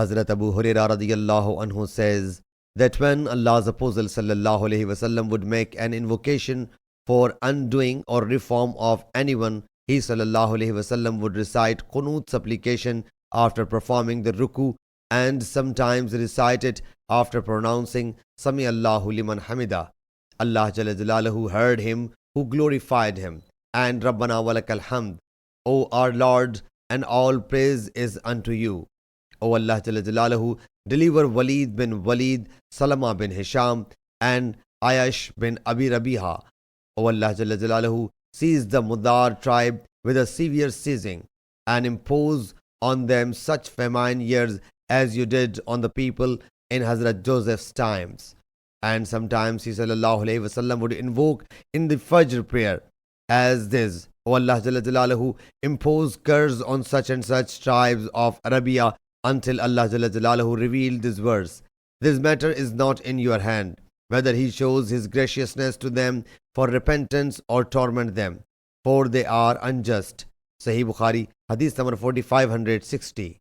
Hazrat Abu Hurairah radiyallahu anhu says that when Allah's Apostle sallallahu alaihi wasallam would make an invocation for undoing or reform of anyone, he sallallahu alaihi wasallam would recite qunut supplication after performing the ruku and sometimes recite it after pronouncing Sami Allahu liman hamida. Allah Jalla Jalaluhu heard him who glorified him, and Rabbana walakal hamd. O our Lord, and all praise is unto you. O Allah Jalla Jalaluhu, deliver Walid bin Walid, Salama bin Hisham, and Ayash bin Abi Rabiha. O Allah Jalla Jalaluhu, seize the Mudar tribe with a severe seizing, and impose on them such famine years as you did on the people in Hazrat Joseph's times. And sometimes he sallallahu alayhi wasallam would invoke in the Fajr prayer as this: O Allah Jalla Jalaluhu, impose curse on such and such tribes of Arabia, until Allah Jalla Jalaluhu revealed this verse: this matter is not in your hand, whether he shows his graciousness to them for repentance or torment them, for they are unjust. Sahih Bukhari, Hadith number 4560.